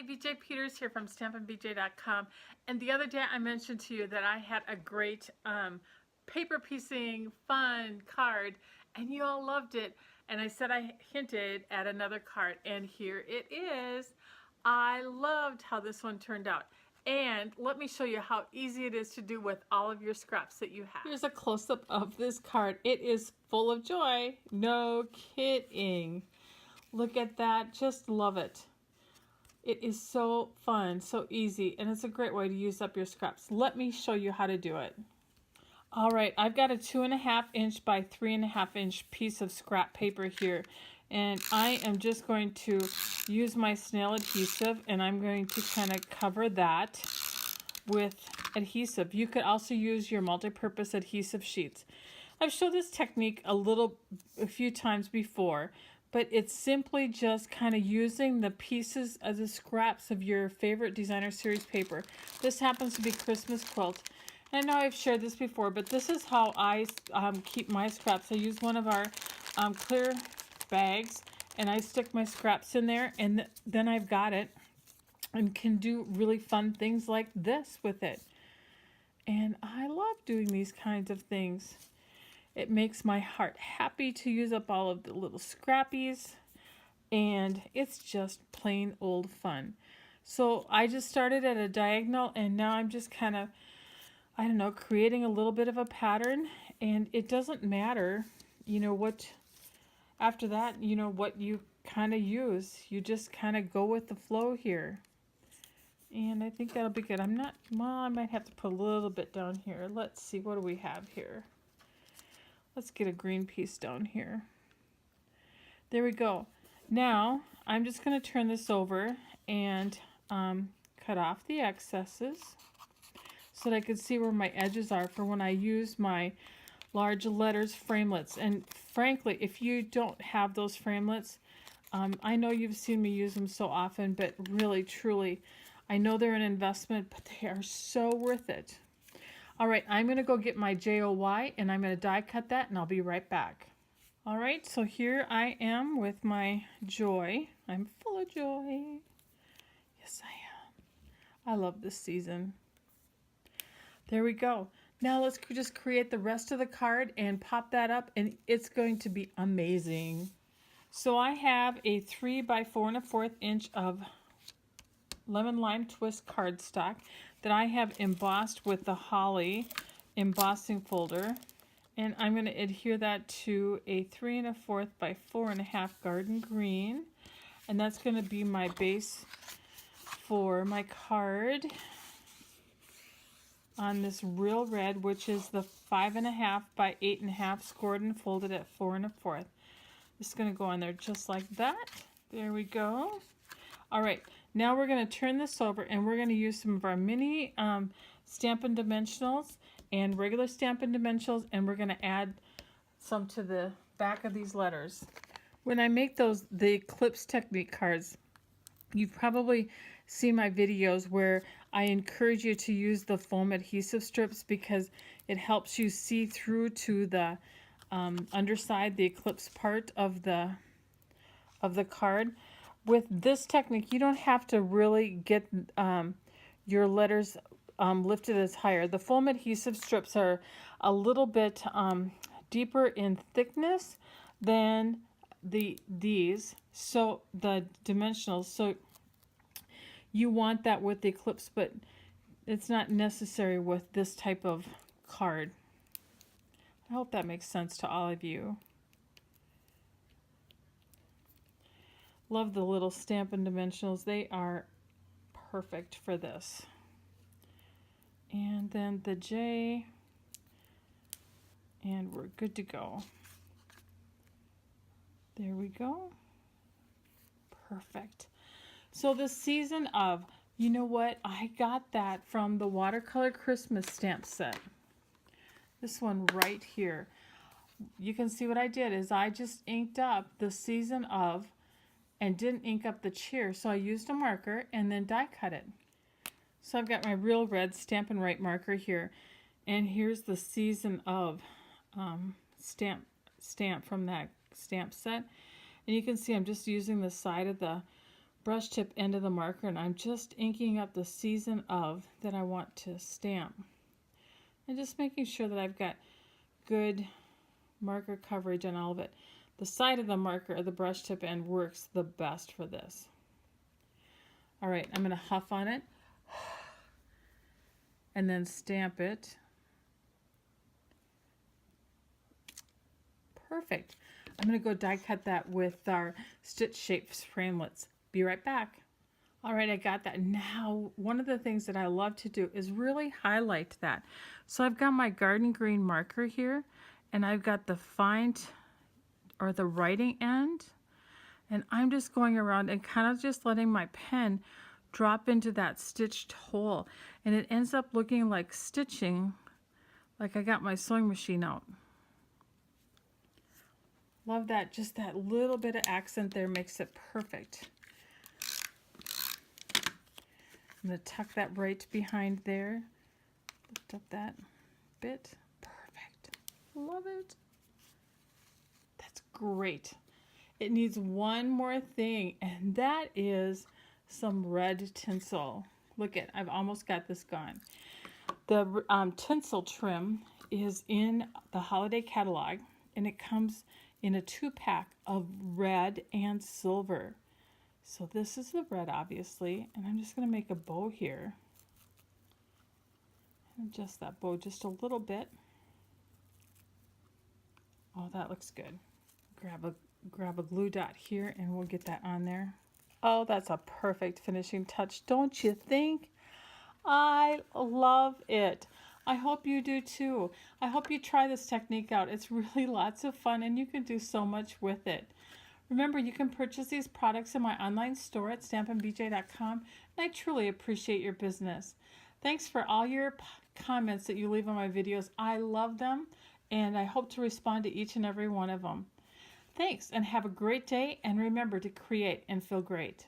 Hey, BJ Peters here from stampinbj.com. And the other day I mentioned to you that I had a great paper piecing fun card and you all loved it. And I said I hinted at another card and here it is. I loved how this one turned out. And let me show you how easy it is to do with all of your scraps that you have. Here's a close-up of this card. It is full of joy. No kidding. Look at that. Just love it. It is so fun, so easy, and it's a great way to use up your scraps. Let me show you how to do it. All right, I've got a 2.5 inch by 3.5 inch piece of scrap paper here, and I am just going to use my snail adhesive, and I'm going to kind of cover that with adhesive. You could also use your multi-purpose adhesive sheets. I've showed this technique a few times before, but it's simply just kind of using the pieces of the scraps of your favorite designer series paper. This happens to be Christmas quilt. And I know I've shared this before, but this is how I keep my scraps. I use one of our clear bags, and I stick my scraps in there, and then I've got it and can do really fun things like this with it. And I love doing these kinds of things. It makes my heart happy to use up all of the little scrappies, and it's just plain old fun. So I just started at a diagonal, and now I'm just kind of, I don't know, creating a little bit of a pattern, and it doesn't matter, you know, what, after that, you know, what you kind of use. You just kind of go with the flow here. And I think that'll be good. I might have to put a little bit down here. Let's see, what do we have here? Let's get a green piece down here. There we go. Now, I'm just going to turn this over and cut off the excesses so that I can see where my edges are for when I use my large letters framelits. And frankly, if you don't have those framelits, I know you've seen me use them so often, but really, truly, I know they're an investment, but they are so worth it. All right, I'm going to go get my JOY, and I'm going to die cut that, and I'll be right back. All right, so here I am with my joy. I'm full of joy. Yes, I am. I love this season. There we go. Now let's just create the rest of the card and pop that up, and it's going to be amazing. So I have a 3 by 4 1/4 inch of lemon lime twist cardstock that I have embossed with the Holly embossing folder, and I'm going to adhere that to a 3 1/4 by 4 1/2 garden green, and that's going to be my base for my card on this real red, which is the 5 1/2 by 8 1/2 scored and folded at 4 1/4. This is going to go on there just like that. There we go. All right, now we're going to turn this over, and we're going to use some of our mini Stampin' Dimensionals and regular Stampin' Dimensionals, and we're going to add some to the back of these letters. When I make the Eclipse Technique cards, you've probably seen my videos where I encourage you to use the foam adhesive strips because it helps you see through to the underside, the eclipse part of the card. With this technique, you don't have to really get your letters lifted as higher. The foam adhesive strips are a little bit deeper in thickness than these, so the dimensionals. So you want that with the Eclipse, but it's not necessary with this type of card. I hope that makes sense to all of you. Love the little Stampin' Dimensionals. They are perfect for this. And then the J, and we're good to go. There we go. Perfect. So the season of, you know what? I got that from the Watercolor Christmas stamp set. This one right here. You can see what I did is I just inked up the season of and didn't ink up the cheer, so I used a marker and then die cut it. So I've got my real red Stampin' Right marker here, and here's the season of stamp from that stamp set, and you can see I'm just using the side of the brush tip end of the marker, and I'm just inking up the season of that I want to stamp. And just making sure that I've got good marker coverage on all of it. The side of the marker or the brush tip end works the best for this. All right, I'm going to huff on it and then stamp it. Perfect. I'm going to go die cut that with our stitch shapes framelits. Be right back. All right, I got that. Now, one of the things that I love to do is really highlight that. So I've got my garden green marker here, and I've got the find or the writing end, and I'm just going around and kind of just letting my pen drop into that stitched hole, and it ends up looking like stitching, like I got my sewing machine out. Love that. Just that little bit of accent there makes it perfect. I'm going to tuck that right behind there. Lift up that bit. Perfect. Love it. That's great. It needs one more thing, and that is some red tinsel. Look at, I've almost got this gone. The tinsel trim is in the holiday catalog, and it comes in a 2-pack of red and silver. So this is the red, obviously, and I'm just going to make a bow here. Adjust that bow just a little bit. Oh, that looks good. Grab a glue dot here, and we'll get that on there. Oh, that's a perfect finishing touch, don't you think? I love it. I hope you do too. I hope you try this technique out. It's really lots of fun, and you can do so much with it. Remember, you can purchase these products in my online store at stampinbj.com, and I truly appreciate your business. Thanks for all your comments that you leave on my videos. I love them, and I hope to respond to each and every one of them. Thanks, and have a great day, and remember to create and feel great.